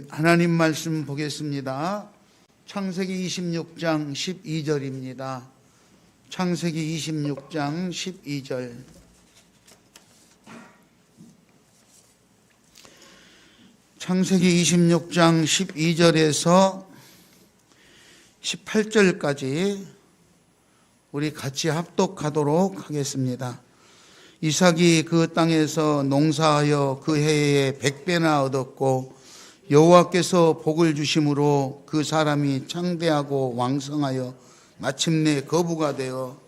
하나님 말씀 보겠습니다. 창세기 26장 12절입니다. 창세기 26장 12절. 창세기 26장 12절에서 18절까지 우리 같이 합독하도록 하겠습니다. 이삭이 그 땅에서 농사하여 그 해에 100배나 얻었고 여호와께서 복을 주심으로 그 사람이 창대하고 왕성하여 마침내 거부가 되어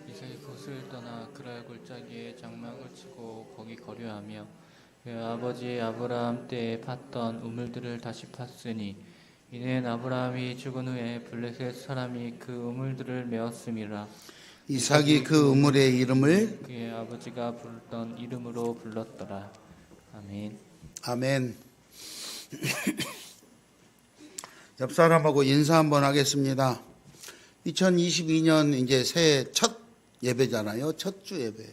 이삭이 그곳을 떠나 그랄 골짜기에 장막을 치고 거기 거류하며 그 아버지 아브라함 때에 팠던 우물들을 다시 팠으니 이는 아브라함이 죽은 후에 블레셋 사람이 그 우물들을 메었음이라. 이삭이 그 우물의 이름을 그의 아버지가 부르던 이름으로 불렀더라. 아멘. 아멘. 옆 사람하고 인사 한번 하겠습니다. 2022년 이제 새해 첫 예배잖아요. 첫 주 예배.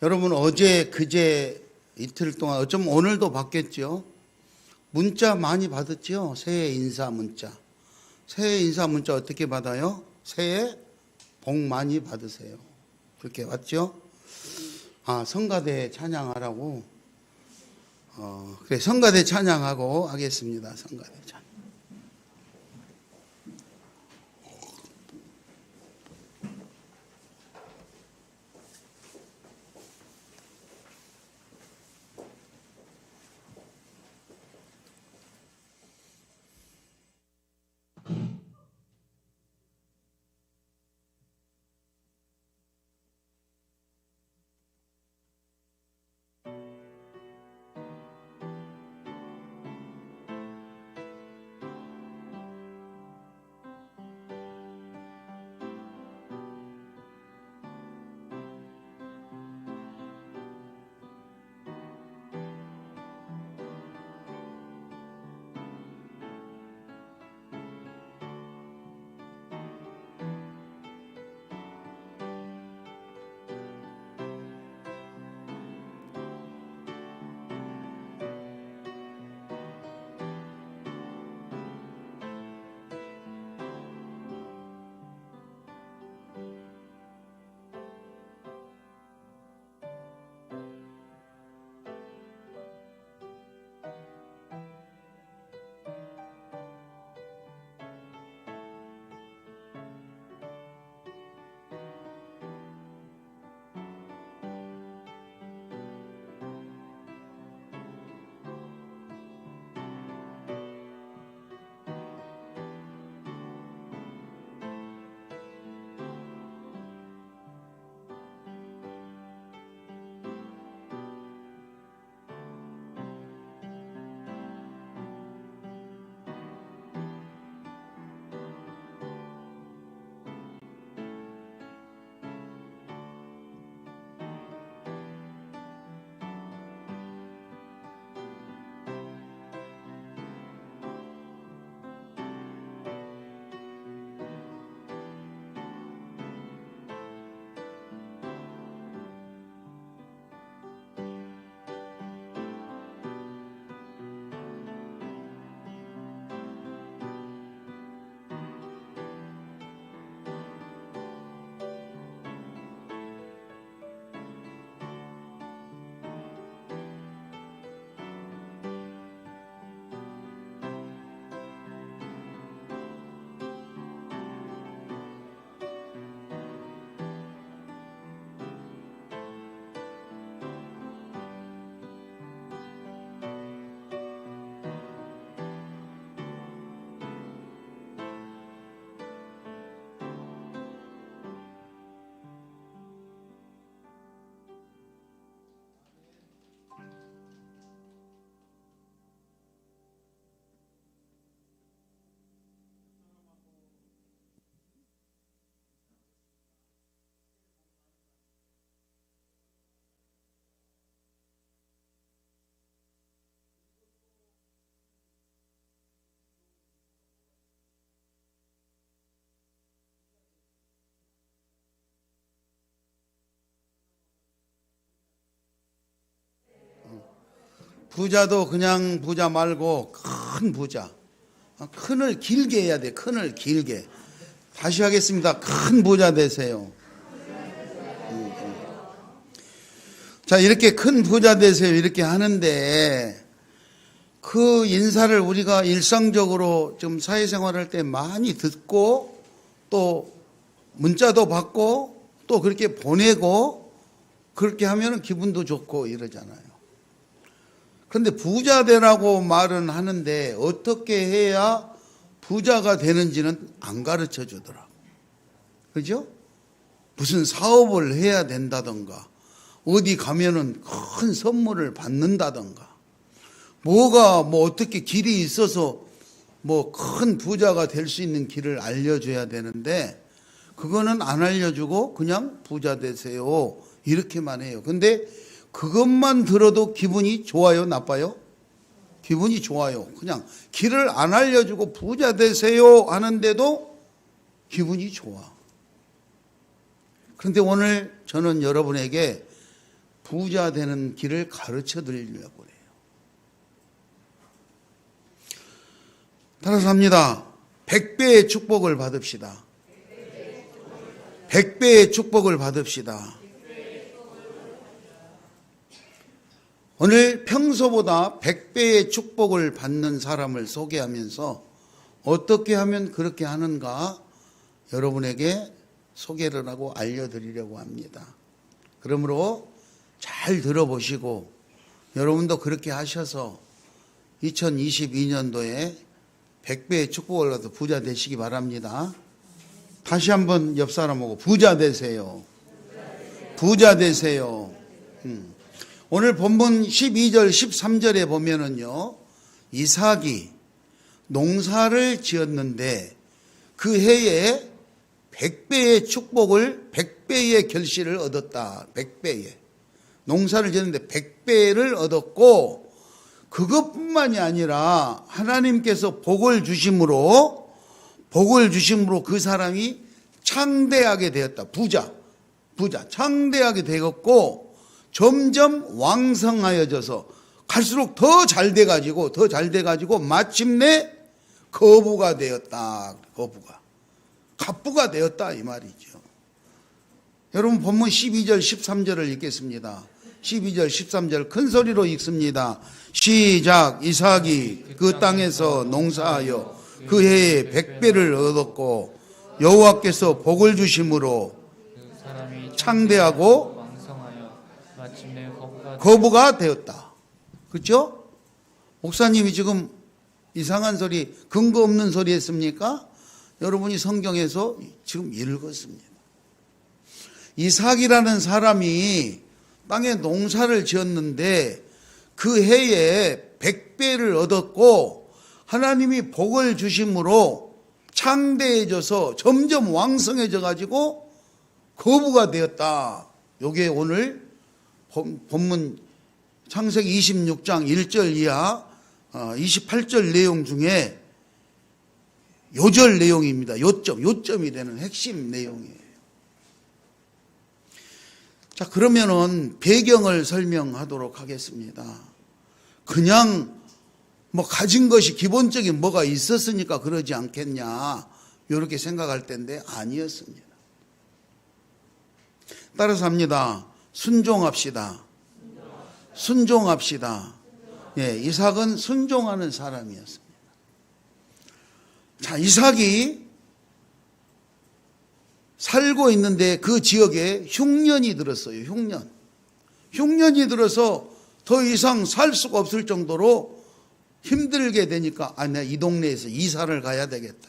여러분 어제 그제 이틀 동안 어쩌면 오늘도 받겠죠. 문자 많이 받았죠. 새해 인사 문자. 새해 인사 문자 어떻게 받아요? 새해 복 많이 받으세요. 그렇게 왔죠? 성가대 찬양하라고. 그래 성가대 찬양하고 하겠습니다. 성가대 찬양. 부자도 그냥 부자 말고 큰 부자. 큰을 길게 해야 돼. 큰을 길게. 다시 하겠습니다. 큰 부자 되세요. 자, 이렇게 큰 부자 되세요. 이렇게 하는데 그 인사를 우리가 일상적으로 좀 사회생활할 때 많이 듣고 또 문자도 받고 또 그렇게 보내고 그렇게 하면 기분도 좋고 이러잖아요. 그런데 부자 되라고 말은 하는데 어떻게 해야 부자가 되는지는 안 가르쳐 주더라고. 그죠? 무슨 사업을 해야 된다던가 어디 가면은 큰 선물을 받는다던가 뭐가 뭐 어떻게 길이 있어서 뭐 큰 부자가 될 수 있는 길을 알려줘야 되는데 그거는 안 알려주고 그냥 부자 되세요 이렇게만 해요. 근데 그것만 들어도 기분이 좋아요, 나빠요? 기분이 좋아요. 그냥 길을 안 알려주고 부자 되세요 하는데도 기분이 좋아. 그런데 오늘 저는 여러분에게 부자 되는 길을 가르쳐 드리려고 해요. 따라서 합니다. 100배의 축복을 받읍시다. 100배의 축복을 받읍시다. 오늘 평소보다 100배의 축복을 받는 사람을 소개하면서 어떻게 하면 그렇게 하는가 여러분에게 소개를 하고 알려드리려고 합니다. 그러므로 잘 들어보시고 여러분도 그렇게 하셔서 2022년도에 100배의 축복을 받아 부자 되시기 바랍니다. 다시 한번 옆 사람하고 부자 되세요. 부자 되세요. 오늘 본문 12절 13절에 보면은요, 이삭이 농사를 지었는데 그 해에 100배의 축복을 100배의 결실을 얻었다. 100배의 농사를 지었는데 100배를 얻었고 그것뿐만이 아니라 하나님께서 복을 주심으로 그 사람이 창대하게 되었다. 부자 창대하게 되었고 점점 왕성하여져서 갈수록 더 잘 돼가지고 마침내 거부가 되었다. 갑부가 되었다 이 말이죠. 여러분 본문 12절 13절을 읽겠습니다. 12절 13절 큰 소리로 읽습니다. 시작. 이삭이 그 땅에서 농사하여 그 해에 100배를 얻었고 여호와께서 복을 주심으로 창대하고 왕성하여 마침내 거부가 되었다. 그렇죠? 목사님이 지금 이상한 소리, 근거 없는 소리 했습니까? 여러분이 성경에서 지금 읽었습니다. 이삭이라는 사람이 땅에 농사를 지었는데 그 해에 100배를 얻었고 하나님이 복을 주심으로 창대해져서 점점 왕성해져 가지고 거부가 되었다. 요게 오늘 본문 창세기 26장 1절 이하 28절 내용 중에 요절 내용입니다. 요점이 되는 핵심 내용이에요. 자, 그러면은 배경을 설명하도록 하겠습니다. 그냥 뭐 가진 것이 기본적인 뭐가 있었으니까 그러지 않겠냐 이렇게 생각할 텐데 아니었습니다. 따라서 합니다. 순종합시다. 예, 이삭은 순종하는 사람이었습니다. 자, 이삭이 살고 있는데 그 지역에 흉년이 들었어요. 흉년이 들어서 더 이상 살 수가 없을 정도로 힘들게 되니까 내가 이 동네에서 이사를 가야 되겠다.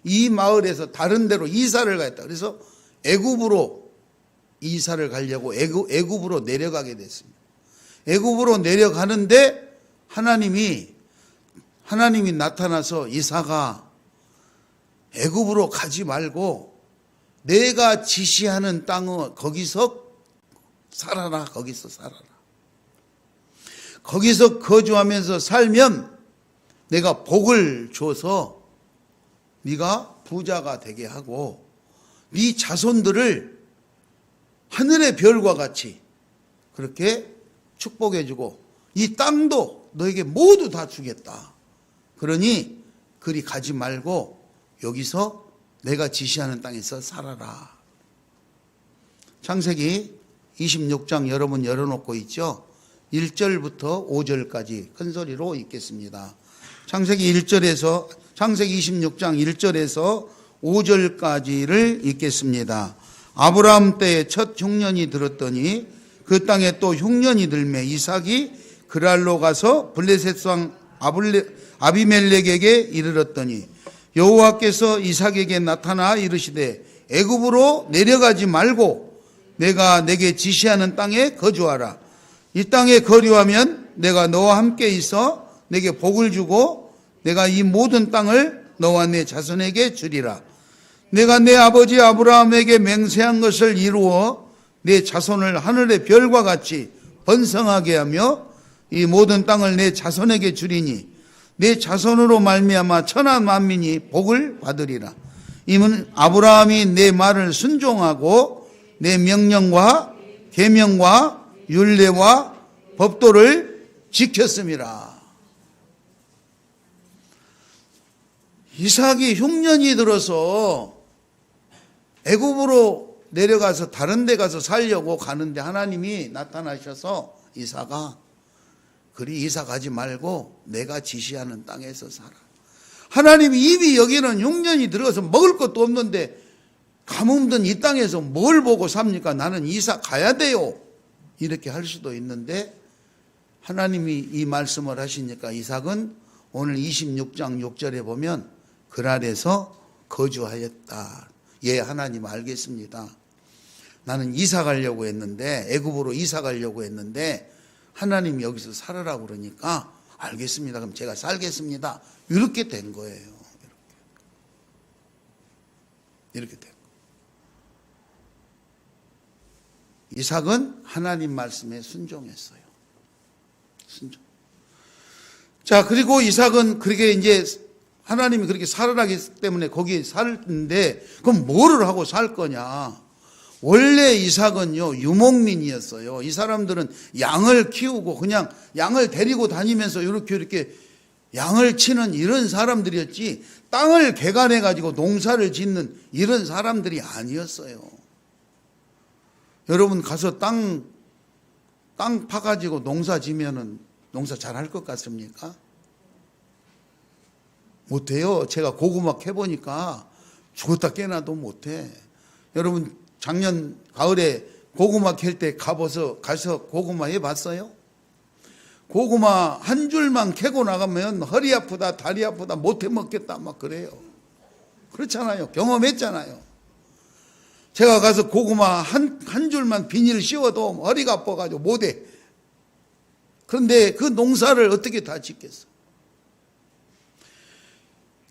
이 마을에서 다른 데로 이사를 가야겠다. 그래서 애굽으로 이사를 가려고 애굽으로 내려가게 됐습니다. 애굽으로 내려가는데 하나님이 나타나서 이삭아 애굽으로 가지 말고 내가 지시하는 땅을 거기서 살아라. 거기서 거주하면서 살면 내가 복을 줘서 네가 부자가 되게 하고 네 자손들을 하늘의 별과 같이 그렇게 축복해주고 이 땅도 너에게 모두 다 주겠다. 그러니 그리 가지 말고 여기서 내가 지시하는 땅에서 살아라. 창세기 26장 여러분 열어놓고 있죠. 1절부터 5절까지 큰 소리로 읽겠습니다. 창세기 26장 1절에서 5절까지를 읽겠습니다. 아브라함 때에 첫 흉년이 들었더니 그 땅에 또 흉년이 들매 이삭이 그랄로 가서 블레셋 왕 아비멜렉에게 이르렀더니 여호와께서 이삭에게 나타나 이르시되 애굽으로 내려가지 말고 내가 내게 지시하는 땅에 거주하라. 이 땅에 거류하면 내가 너와 함께 있어 내게 복을 주고 내가 이 모든 땅을 너와 내 자손에게 주리라. 내가 내 아버지 아브라함에게 맹세한 것을 이루어 내 자손을 하늘의 별과 같이 번성하게 하며 이 모든 땅을 내 자손에게 주리니 내 자손으로 말미암아 천하 만민이 복을 받으리라. 이는 아브라함이 내 말을 순종하고 내 명령과 계명과 율례와 법도를 지켰음이라. 이삭이 흉년이 들어서 애굽으로 내려가서 다른 데 가서 살려고 가는데 하나님이 나타나셔서 이삭아 그리 이사 가지 말고 내가 지시하는 땅에서 살아. 하나님이 이미 여기는 흉년이 들어서 먹을 것도 없는데 가뭄든 이 땅에서 뭘 보고 삽니까? 나는 이사 가야 돼요. 이렇게 할 수도 있는데 하나님이 이 말씀을 하시니까 이삭은 오늘 26장 6절에 보면 그랄에서 거주하였다. 예, 하나님 알겠습니다. 나는 이사 가려고 했는데 애굽으로 이사 가려고 했는데 하나님 여기서 살으라고 그러니까 알겠습니다. 그럼 제가 살겠습니다. 이렇게 된 거예요. 이렇게 된 거예요. 이삭은 하나님 말씀에 순종했어요. 순종. 자, 그리고 이삭은 그렇게 이제 하나님이 그렇게 살으라기 때문에 거기 살는데 그럼 뭐를 하고 살 거냐? 원래 이삭은요 유목민이었어요. 이 사람들은 양을 키우고 그냥 양을 데리고 다니면서 이렇게 양을 치는 이런 사람들이었지 땅을 개간해 가지고 농사를 짓는 이런 사람들이 아니었어요. 여러분 가서 땅 파가지고 농사 지면은 농사 잘할 것 같습니까? 못해요. 제가 고구마 캐보니까 죽었다 깨나도 못해. 여러분 작년 가을에 고구마 캘 때 가서 고구마 해봤어요? 고구마 한 줄만 캐고 나가면 허리 아프다 다리 아프다 못해 먹겠다 막 그래요. 그렇잖아요. 경험했잖아요. 제가 가서 고구마 한 줄만 비닐 씌워도 허리가 아파가지고 못해. 그런데 그 농사를 어떻게 다 짓겠어?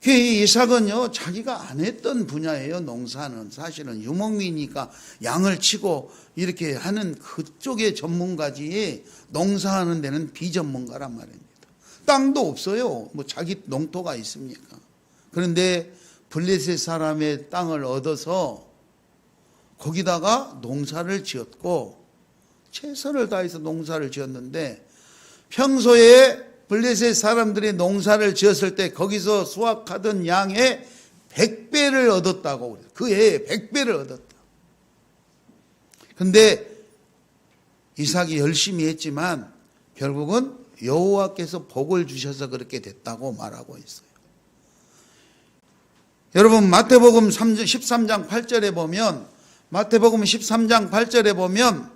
그 이삭은요 자기가 안 했던 분야예요. 농사는 사실은 유목민이니까 양을 치고 이렇게 하는 그쪽의 전문가지 농사하는 데는 비전문가란 말입니다. 땅도 없어요. 뭐 자기 농토가 있습니까? 그런데 블레셋 사람의 땅을 얻어서 거기다가 농사를 지었고 최선을 다해서 농사를 지었는데 평소에 블레셋 사람들이 농사를 지었을 때 거기서 수확하던 양의 100배를 얻었다고 그래요. 그 해에 100배를 얻었다. 그런데 이삭이 열심히 했지만 결국은 여호와께서 복을 주셔서 그렇게 됐다고 말하고 있어요. 여러분 마태복음 13장 8절에 보면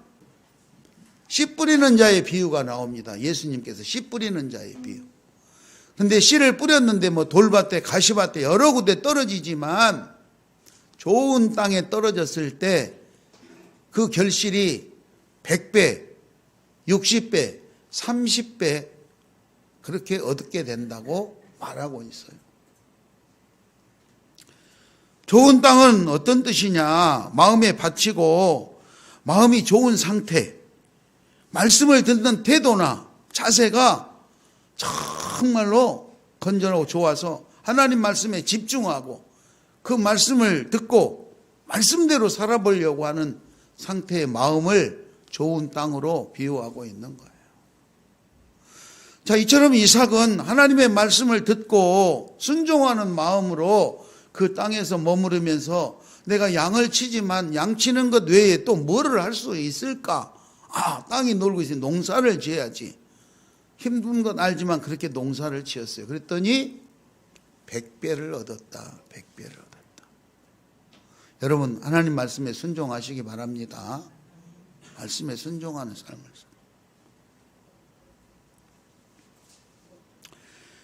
씨 뿌리는 자의 비유가 나옵니다. 예수님께서 씨 뿌리는 자의 비유. 근데 씨를 뿌렸는데 뭐 돌밭에 가시밭에 여러 군데 떨어지지만 좋은 땅에 떨어졌을 때 그 결실이 100배, 60배, 30배 그렇게 얻게 된다고 말하고 있어요. 좋은 땅은 어떤 뜻이냐? 마음에 바치고 마음이 좋은 상태, 말씀을 듣는 태도나 자세가 정말로 건전하고 좋아서 하나님 말씀에 집중하고 그 말씀을 듣고 말씀대로 살아보려고 하는 상태의 마음을 좋은 땅으로 비유하고 있는 거예요. 자, 이처럼 이삭은 하나님의 말씀을 듣고 순종하는 마음으로 그 땅에서 머무르면서 내가 양을 치지만 양 치는 것 외에 또 뭐를 할 수 있을까? 땅이 놀고 있으니 농사를 지어야지. 힘든 건 알지만 그렇게 농사를 지었어요. 그랬더니 100배를 얻었다. 100배를 얻었다. 여러분, 하나님 말씀에 순종하시기 바랍니다. 말씀에 순종하는 삶을.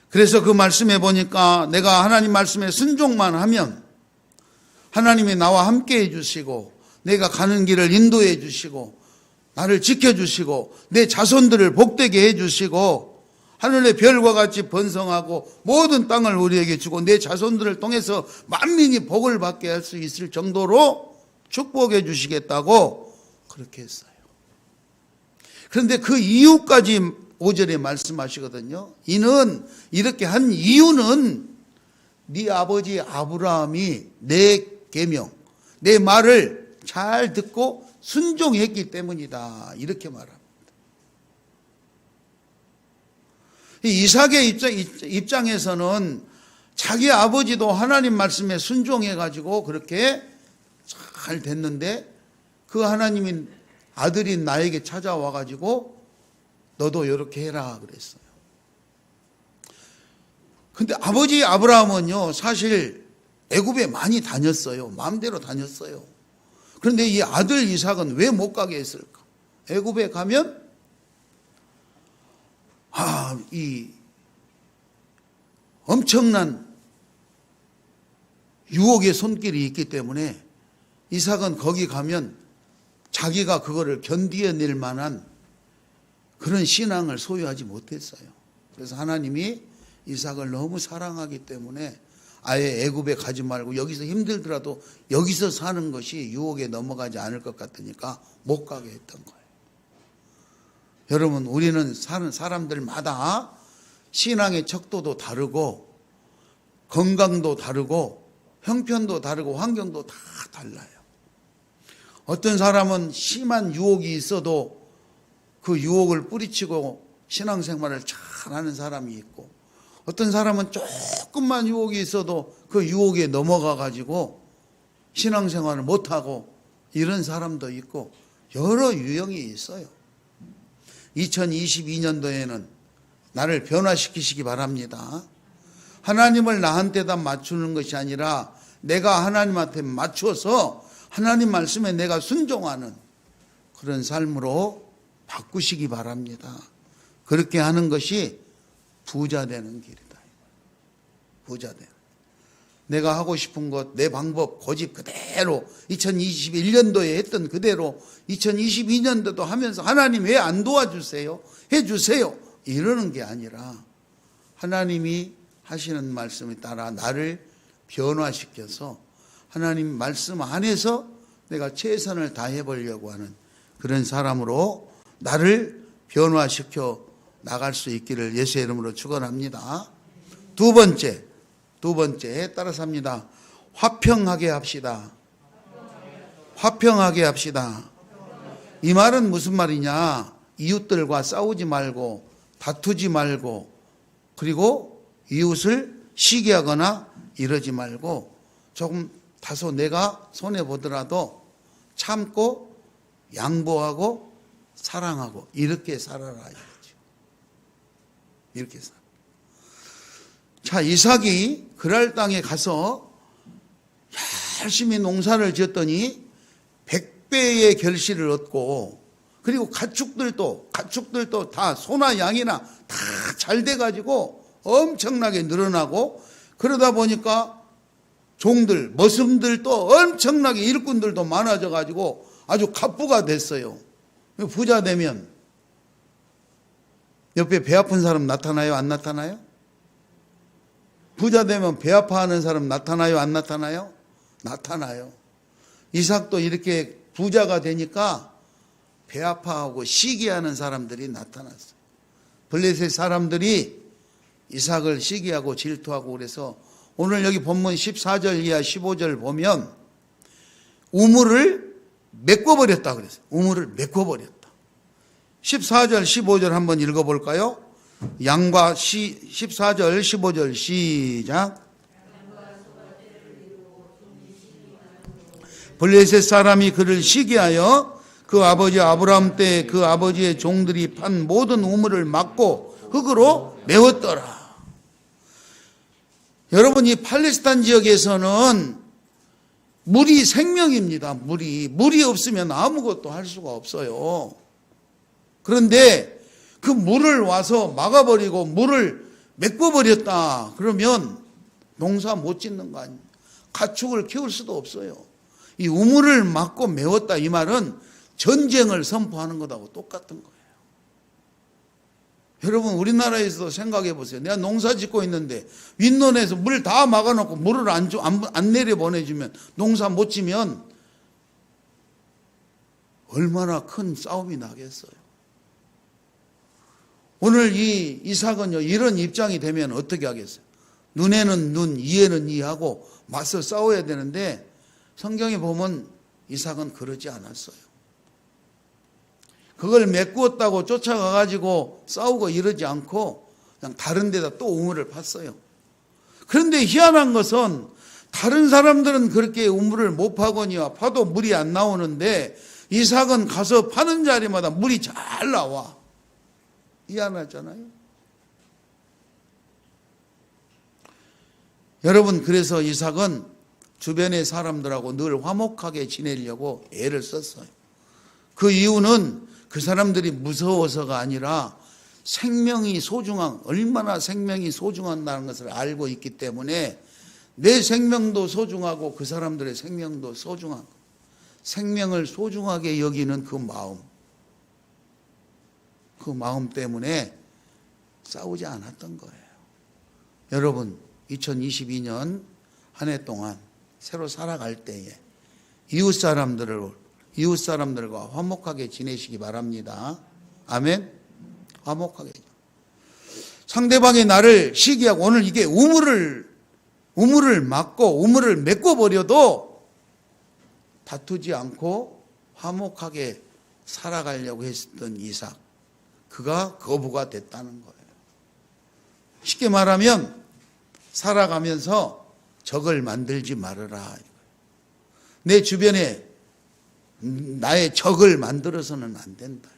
그래서 그 말씀에 보니까 내가 하나님 말씀에 순종만 하면 하나님이 나와 함께 해주시고 내가 가는 길을 인도해 주시고 나를 지켜주시고 내 자손들을 복되게 해주시고 하늘의 별과 같이 번성하고 모든 땅을 우리에게 주고 내 자손들을 통해서 만민이 복을 받게 할 수 있을 정도로 축복해 주시겠다고 그렇게 했어요. 그런데 그 이유까지 5절에 말씀하시거든요. 이는 이렇게 한 이유는 네 아버지 아브라함이 내 계명, 내 말을 잘 듣고 순종했기 때문이다. 이렇게 말합니다. 이삭의 입장에서는 자기 아버지도 하나님 말씀에 순종해가지고 그렇게 잘 됐는데 그 하나님이 아들인 나에게 찾아와가지고 너도 이렇게 해라 그랬어요. 근데 아버지 아브라함은요 사실 애굽에 많이 다녔어요. 마음대로 다녔어요. 그런데 이 아들 이삭은 왜 못 가게 했을까? 애굽에 가면 이 엄청난 유혹의 손길이 있기 때문에 이삭은 거기 가면 자기가 그거를 견디어낼 만한 그런 신앙을 소유하지 못했어요. 그래서 하나님이 이삭을 너무 사랑하기 때문에 아예 애굽에 가지 말고 여기서 힘들더라도 여기서 사는 것이 유혹에 넘어가지 않을 것 같으니까 못 가게 했던 거예요. 여러분, 우리는 사는 사람들마다 신앙의 척도도 다르고 건강도 다르고 형편도 다르고 환경도 다 달라요. 어떤 사람은 심한 유혹이 있어도 그 유혹을 뿌리치고 신앙생활을 잘하는 사람이 있고 어떤 사람은 조금만 유혹이 있어도 그 유혹에 넘어가 가지고 신앙생활을 못하고 이런 사람도 있고 여러 유형이 있어요. 2022년도에는 나를 변화시키시기 바랍니다. 하나님을 나한테다 맞추는 것이 아니라 내가 하나님한테 맞춰서 하나님 말씀에 내가 순종하는 그런 삶으로 바꾸시기 바랍니다. 그렇게 하는 것이 부자 되는 길이다. 부자 되는. 내가 하고 싶은 것, 내 방법, 고집 그대로 2021년도에 했던 그대로 2022년도도 하면서 하나님 왜 안 도와주세요? 해주세요. 이러는 게 아니라 하나님이 하시는 말씀에 따라 나를 변화시켜서 하나님 말씀 안에서 내가 최선을 다해 보려고 하는 그런 사람으로 나를 변화시켜 나갈 수 있기를 예수의 이름으로 축원합니다. 두 번째 따라서 합니다. 화평하게 합시다. 화평하게 합시다. 이 말은 무슨 말이냐? 이웃들과 싸우지 말고 다투지 말고 그리고 이웃을 시기하거나 이러지 말고 조금 다소 내가 손해보더라도 참고 양보하고 사랑하고 이렇게 살아라 이거죠. 이렇게 살아. 자, 이삭이 그랄 땅에 가서 열심히 농사를 지었더니 100배의 결실을 얻고 그리고 가축들도 다 소나 양이나 다 잘 돼가지고 엄청나게 늘어나고 그러다 보니까 종들, 머슴들도 엄청나게 일꾼들도 많아져가지고 아주 갑부가 됐어요. 부자 되면 옆에 배 아픈 사람 나타나요? 안 나타나요? 부자 되면 배 아파하는 사람 나타나요? 안 나타나요? 나타나요. 이삭도 이렇게 부자가 되니까 배 아파하고 시기하는 사람들이 나타났어요. 블레셋 사람들이 이삭을 시기하고 질투하고 그래서 오늘 여기 본문 14절 이하 15절 보면 우물을 메꿔버렸다 그랬어요. 우물을 메꿔버렸다. 14절 15절 한번 읽어볼까요? 양과 14절 15절 시작. 블레셋 사람이 그를 시기하여 그 아버지 아브라함 때 그 아버지의 종들이 판 모든 우물을 막고 흙으로 메웠더라. 여러분, 이 팔레스타인 지역에서는 물이 생명입니다. 물이 없으면 아무것도 할 수가 없어요. 그런데 그 물을 와서 막아버리고 물을 메꿔버렸다 그러면 농사 못 짓는 거 아닙니까? 가축을 키울 수도 없어요. 이 우물을 막고 메웠다 이 말은 전쟁을 선포하는 것하고 똑같은 거예요. 여러분, 우리나라에서도 생각해 보세요. 내가 농사 짓고 있는데 윗논에서 물 다 막아놓고 물을 안 내려보내주면 농사 못 지면 얼마나 큰 싸움이 나겠어요. 오늘 이 이삭은요, 이런 입장이 되면 어떻게 하겠어요? 눈에는 눈, 이에는 이하고 맞서 싸워야 되는데 성경에 보면 이삭은 그러지 않았어요. 그걸 메꾸었다고 쫓아가가지고 싸우고 이러지 않고 그냥 다른 데다 또 우물을 팠어요. 그런데 희한한 것은 다른 사람들은 그렇게 우물을 못 파거니와 파도 물이 안 나오는데 이삭은 가서 파는 자리마다 물이 잘 나와. 희한하잖아요. 여러분, 그래서 이삭은 주변의 사람들하고 늘 화목하게 지내려고 애를 썼어요. 그 이유는 그 사람들이 무서워서가 아니라 생명이 얼마나 생명이 소중하다는 것을 알고 있기 때문에 내 생명도 소중하고 그 사람들의 생명도 소중하고 생명을 소중하게 여기는 그 마음 때문에 싸우지 않았던 거예요. 여러분, 2022년 한 해 동안 새로 살아갈 때에 이웃 사람들과 화목하게 지내시기 바랍니다. 아멘. 화목하게. 상대방이 나를 시기하고 오늘 이게 우물을 막고 우물을 메꿔 버려도 다투지 않고 화목하게 살아가려고 했었던 이삭, 그가 거부가 됐다는 거예요. 쉽게 말하면 살아가면서 적을 만들지 말아라. 내 주변에 나의 적을 만들어서는 안 된다.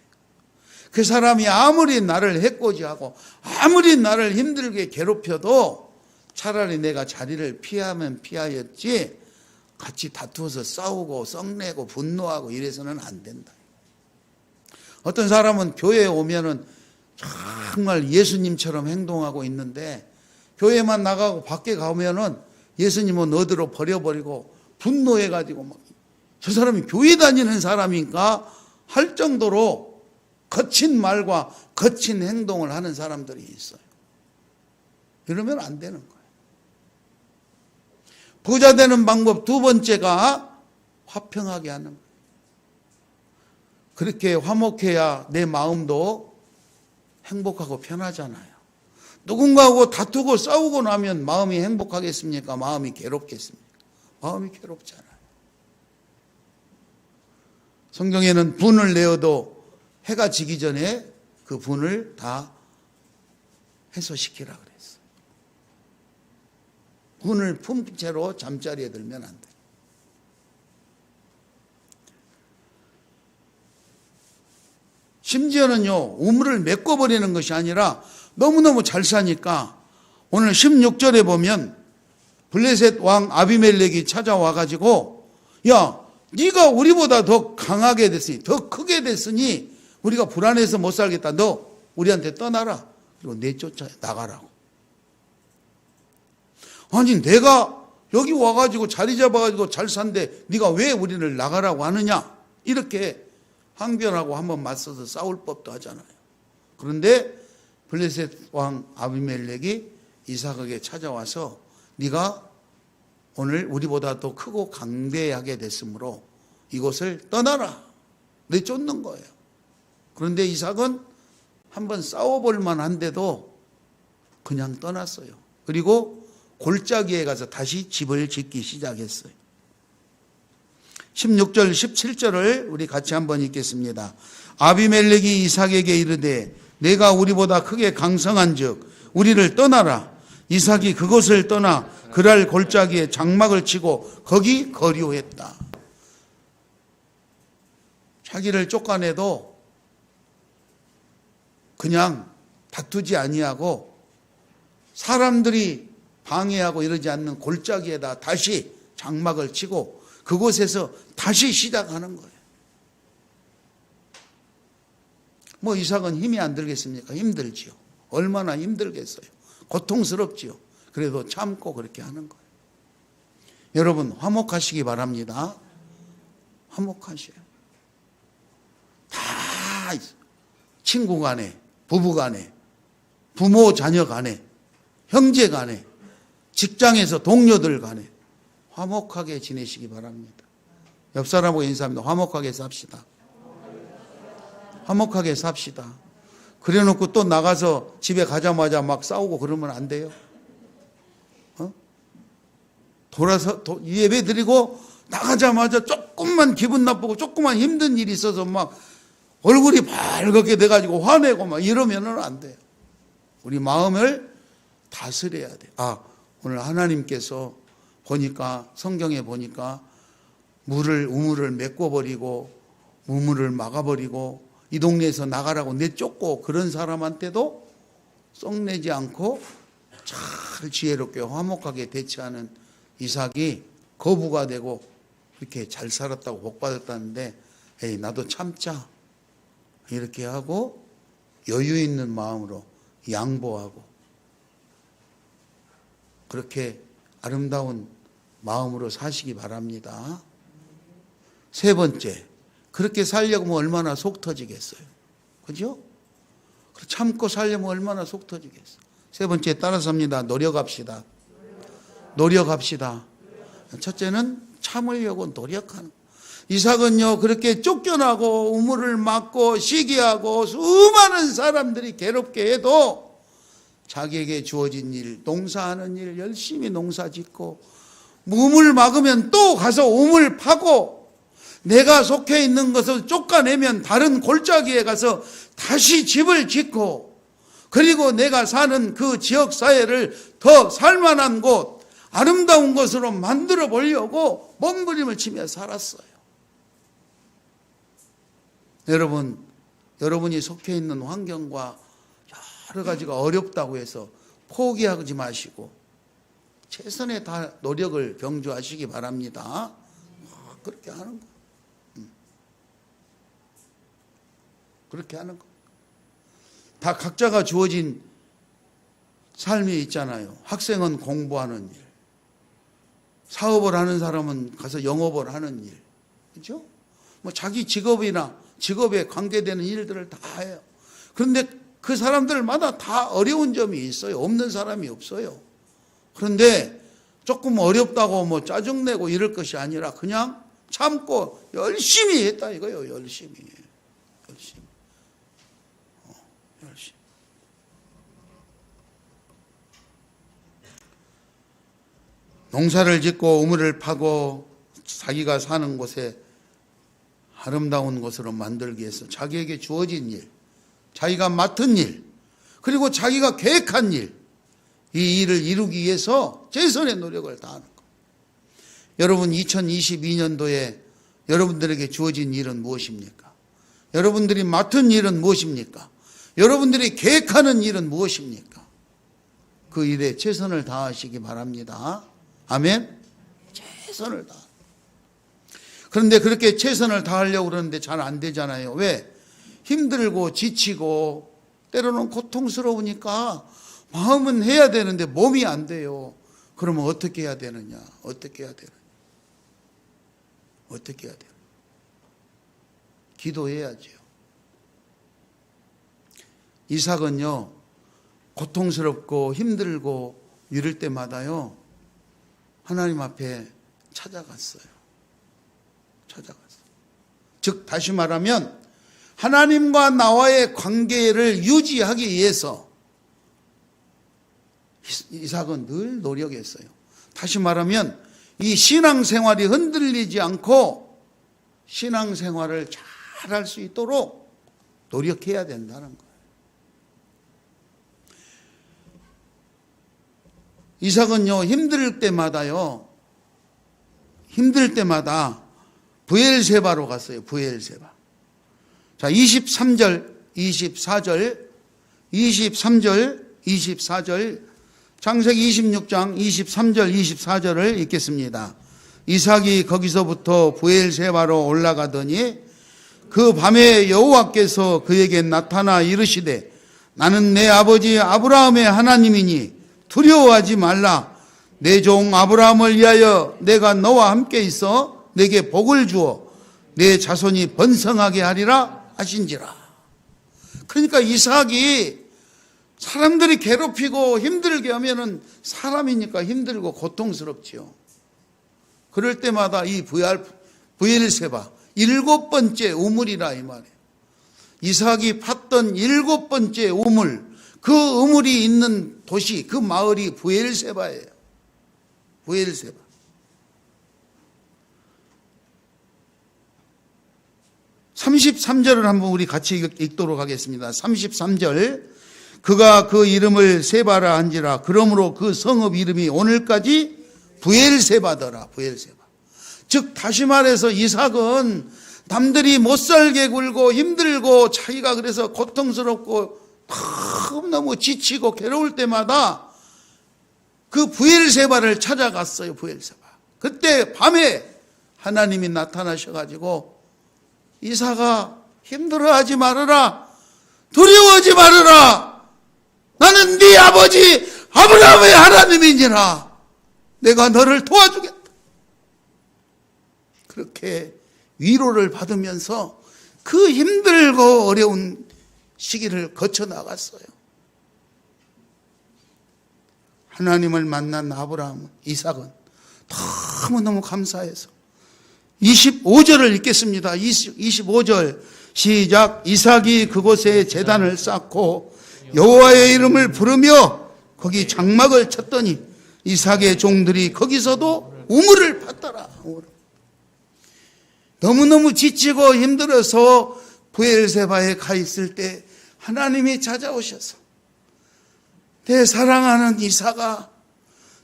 그 사람이 아무리 나를 해코지하고 아무리 나를 힘들게 괴롭혀도 차라리 내가 자리를 피하면 피하였지 같이 다투어서 싸우고 썩내고 분노하고 이래서는 안 된다. 어떤 사람은 교회에 오면은 정말 예수님처럼 행동하고 있는데 교회만 나가고 밖에 가면은 예수님은 어디로 버려버리고 분노해가지고 막 저 사람이 교회 다니는 사람인가 할 정도로 거친 말과 거친 행동을 하는 사람들이 있어요. 이러면 안 되는 거예요. 부자 되는 방법 두 번째가 화평하게 하는 거예요. 그렇게 화목해야 내 마음도 행복하고 편하잖아요. 누군가하고 다투고 싸우고 나면 마음이 행복하겠습니까? 마음이 괴롭겠습니까? 마음이 괴롭잖아요. 성경에는 분을 내어도 해가 지기 전에 그 분을 다 해소시키라 그랬어요. 분을 품은 채로 잠자리에 들면 안 돼요. 심지어는요, 우물을 메꿔버리는 것이 아니라 너무너무 잘 사니까 오늘 16절에 보면 블레셋 왕 아비멜렉이 찾아와가지고 야, 네가 우리보다 더 강하게 됐으니 더 크게 됐으니 우리가 불안해서 못 살겠다. 너 우리한테 떠나라. 그리고 내쫓아 나가라고. 아니 내가 여기 와가지고 자리 잡아가지고 잘 산데 네가 왜 우리를 나가라고 하느냐. 이렇게 항변하고 한번 맞서서 싸울 법도 하잖아요. 그런데 블레셋 왕 아비멜렉이 이삭에게 찾아와서 네가 오늘 우리보다 더 크고 강대하게 됐으므로 이곳을 떠나라. 내쫓는 거예요. 그런데 이삭은 한번 싸워볼 만한데도 그냥 떠났어요. 그리고 골짜기에 가서 다시 집을 짓기 시작했어요. 16절 17절을 우리 같이 한번 읽겠습니다. 아비멜렉이 이삭에게 이르되 내가 우리보다 크게 강성한즉 우리를 떠나라. 이삭이 그곳을 떠나 그랄 골짜기에 장막을 치고 거기 거류했다. 자기를 쫓아내도 그냥 다투지 아니하고 사람들이 방해하고 이러지 않는 골짜기에다 다시 장막을 치고 그곳에서 다시 시작하는 거예요. 뭐 이삭은 힘이 안 들겠습니까? 힘들지요. 얼마나 힘들겠어요. 고통스럽지요. 그래도 참고 그렇게 하는 거예요. 여러분 화목하시기 바랍니다. 화목하셔요. 다 친구 간에, 부부 간에, 부모 자녀 간에, 형제 간에, 직장에서 동료들 간에 화목하게 지내시기 바랍니다. 옆 사람하고 인사합니다. 화목하게 삽시다. 화목하게 삽시다. 그래 놓고 또 나가서 집에 가자마자 막 싸우고 그러면 안 돼요. 돌아서 예배 드리고 나가자마자 조금만 기분 나쁘고 조금만 힘든 일이 있어서 막 얼굴이 밝게 돼가지고 화내고 막 이러면은 안 돼요. 우리 마음을 다스려야 돼요. 오늘 하나님께서 보니까 성경에 보니까 우물을 메꿔버리고 우물을 막아버리고 이 동네에서 나가라고 내쫓고 그런 사람한테도 썩내지 않고 잘 지혜롭게 화목하게 대처하는 이삭이 거부가 되고 이렇게 잘 살았다고 복받았다는데 에이 나도 참자 이렇게 하고 여유 있는 마음으로 양보하고 그렇게 아름다운 마음으로 사시기 바랍니다. 세 번째, 그렇게 살려면 얼마나 속 터지겠어요. 그죠? 참고 살려면 얼마나 속 터지겠어요. 세 번째 따라서 합니다. 노력합시다. 노력합시다. 첫째는 참으려고 노력하는. 이삭은요 그렇게 쫓겨나고 우물을 막고 시기하고 수많은 사람들이 괴롭게 해도 자기에게 주어진 일, 농사하는 일 열심히 농사 짓고 우물 막으면 또 가서 우물 파고 내가 속해 있는 것을 쫓아내면 다른 골짜기에 가서 다시 집을 짓고 그리고 내가 사는 그 지역사회를 더 살만한 곳 아름다운 것으로 만들어 보려고 몸부림을 치며 살았어요. 여러분이 속해 있는 환경과 여러 가지가 어렵다고 해서 포기하지 마시고 최선의 다 노력을 경주하시기 바랍니다. 그렇게 하는 거. 그렇게 하는 거. 다 각자가 주어진 삶이 있잖아요. 학생은 공부하는 일, 사업을 하는 사람은 가서 영업을 하는 일, 그렇죠? 뭐 자기 직업이나 직업에 관계되는 일들을 다 해요. 그런데 그 사람들마다 다 어려운 점이 있어요. 없는 사람이 없어요. 그런데 조금 어렵다고 뭐 짜증내고 이럴 것이 아니라 그냥 참고 열심히 했다 이거예요. 열심히. 농사를 짓고 우물을 파고 자기가 사는 곳에 아름다운 곳으로 만들기 위해서 자기에게 주어진 일, 자기가 맡은 일, 그리고 자기가 계획한 일, 이 일을 이루기 위해서 최선의 노력을 다하는 것. 여러분 2022년도에 여러분들에게 주어진 일은 무엇입니까? 여러분들이 맡은 일은 무엇입니까? 여러분들이 계획하는 일은 무엇입니까? 그 일에 최선을 다하시기 바랍니다. 아멘? 최선을 다. 그런데 그렇게 최선을 다하려고 그러는데 잘 안 되잖아요. 왜? 힘들고 지치고 때로는 고통스러우니까 마음은 해야 되는데 몸이 안 돼요. 그러면 어떻게 해야 되느냐? 어떻게 해야 되느냐? 어떻게 해야 돼요? 기도해야지요. 이삭은요, 고통스럽고 힘들고 이럴 때마다요, 하나님 앞에 찾아갔어요. 즉, 다시 말하면, 하나님과 나와의 관계를 유지하기 위해서 이삭은 늘 노력했어요. 다시 말하면, 이 신앙생활이 흔들리지 않고 신앙생활을 잘 할 수 있도록 노력해야 된다는 거예요. 이삭은요, 힘들 때마다 브엘세바로 갔어요. 브엘세바. 자, 23절, 24절, 창세기 26장 23절, 24절을 읽겠습니다. 이삭이 거기서부터 브엘세바로 올라가더니 그 밤에 여호와께서 그에게 나타나 이르시되 나는 내 아버지 아브라함의 하나님이니 두려워하지 말라. 내 종 아브라함을 위하여 내가 너와 함께 있어 내게 복을 주어 내 자손이 번성하게 하리라 하신지라. 그러니까 이삭이 사람들이 괴롭히고 힘들게 하면은 사람이니까 힘들고 고통스럽지요. 그럴 때마다 이 브엘세바 7번째 우물이라 이 말이에요. 이삭이 팠던 7번째 우물, 그 우물이 있는 도시, 그 마을이 브엘세바예요. 브엘세바. 33절을 한번 우리 같이 읽도록 하겠습니다. 33절. 그가 그 이름을 세바라 한지라. 그러므로 그 성읍 이름이 오늘까지 브엘세바더라. 브엘세바. 즉 다시 말해서 이삭은 남들이 못살게 굴고 힘들고 자기가 그래서 고통스럽고 너무 지치고 괴로울 때마다 그 브엘세바를 찾아갔어요. 브엘세바. 그때 밤에 하나님이 나타나셔가지고 이삭아 힘들어하지 말아라. 두려워하지 말아라. 나는 네 아버지 아브라함의 하나님이니라. 내가 너를 도와주겠다. 그렇게 위로를 받으면서 그 힘들고 어려운 시기를 거쳐 나갔어요. 하나님을 만난 아브라함, 이삭은 너무너무 감사해서 25절을 읽겠습니다. 25절 시작. 이삭이 그곳에 제단을 쌓고 여호와의 이름을 부르며 거기 장막을 쳤더니 이삭의 종들이 거기서도 우물을 팠더라. 너무너무 지치고 힘들어서 브엘세바에 가 있을 때 하나님이 찾아오셔서 내 사랑하는 이삭아,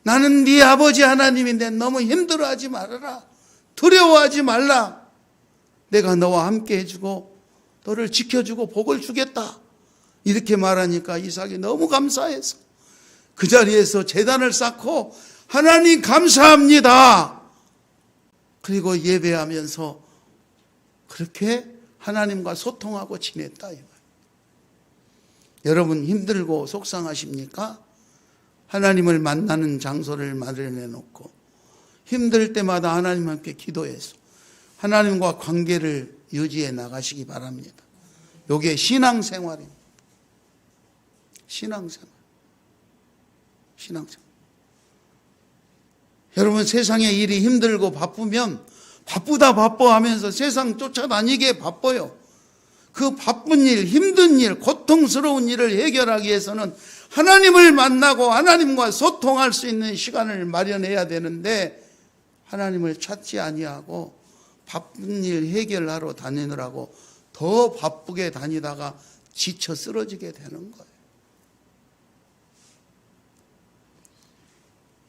나는 네 아버지 하나님인데 너무 힘들어하지 말아라. 두려워하지 말라. 내가 너와 함께 해주고 너를 지켜주고 복을 주겠다. 이렇게 말하니까 이삭이 너무 감사해서 그 자리에서 제단을 쌓고 하나님 감사합니다. 그리고 예배하면서 그렇게 하나님과 소통하고 지냈다. 이 말. 여러분 힘들고 속상하십니까? 하나님을 만나는 장소를 마련해 놓고 힘들 때마다 하나님 함께 기도해서 하나님과 관계를 유지해 나가시기 바랍니다. 이게 신앙생활입니다. 신앙생활. 여러분 세상에 일이 힘들고 바쁘면 바쁘다 바빠 하면서 세상 쫓아다니게 바빠요. 그 바쁜 일, 힘든 일, 고통스러운 일을 해결하기 위해서는 하나님을 만나고 하나님과 소통할 수 있는 시간을 마련해야 되는데 하나님을 찾지 아니하고 바쁜 일 해결하러 다니느라고 더 바쁘게 다니다가 지쳐 쓰러지게 되는 거예요.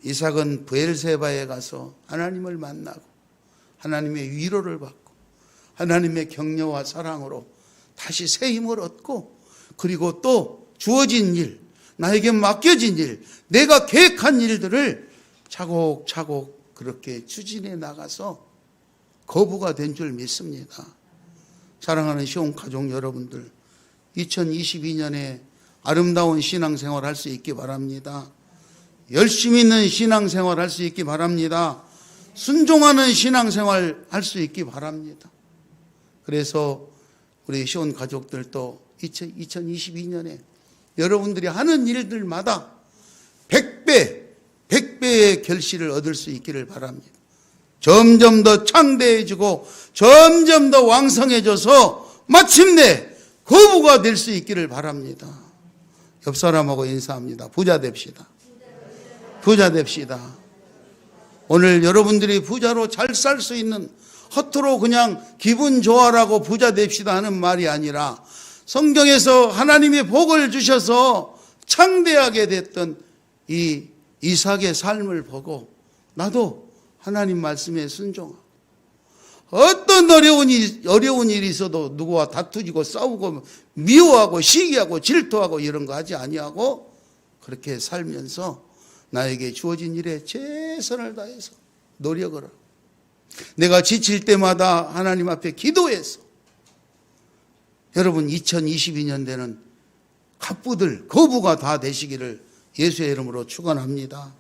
이삭은 브엘세바에 가서 하나님을 만나고 하나님의 위로를 받고 하나님의 격려와 사랑으로 다시 새 힘을 얻고 그리고 또 주어진 일, 나에게 맡겨진 일, 내가 계획한 일들을 차곡차곡 그렇게 추진해 나가서 거부가 된 줄 믿습니다. 사랑하는 시온 가족 여러분들, 2022년에 아름다운 신앙생활 할 수 있기 바랍니다. 열심히 있는 신앙생활 할 수 있기 바랍니다. 순종하는 신앙생활 할 수 있기 바랍니다. 그래서 우리 시온 가족들도 2022년에 여러분들이 하는 일들마다 100배의 결실을 얻을 수 있기를 바랍니다. 점점 더 창대해지고 점점 더 왕성해져서 마침내 거부가 될 수 있기를 바랍니다. 옆 사람하고 인사합니다. 부자 됩시다. 부자 됩시다. 오늘 여러분들이 부자로 잘 살 수 있는 허투루 그냥 기분 좋아라고 부자 됩시다 하는 말이 아니라 성경에서 하나님이 복을 주셔서 창대하게 됐던 이 이삭의 삶을 보고 나도 하나님 말씀에 순종하고 어떤 어려운 일이 있어도 누구와 다투지고 싸우고 미워하고 시기하고 질투하고 이런 거 하지 아니하고 그렇게 살면서 나에게 주어진 일에 최선을 다해서 노력을 하고 내가 지칠 때마다 하나님 앞에 기도해서 여러분 2022년대는 갑부들 거부가 다 되시기를 예수의 이름으로 축원합니다.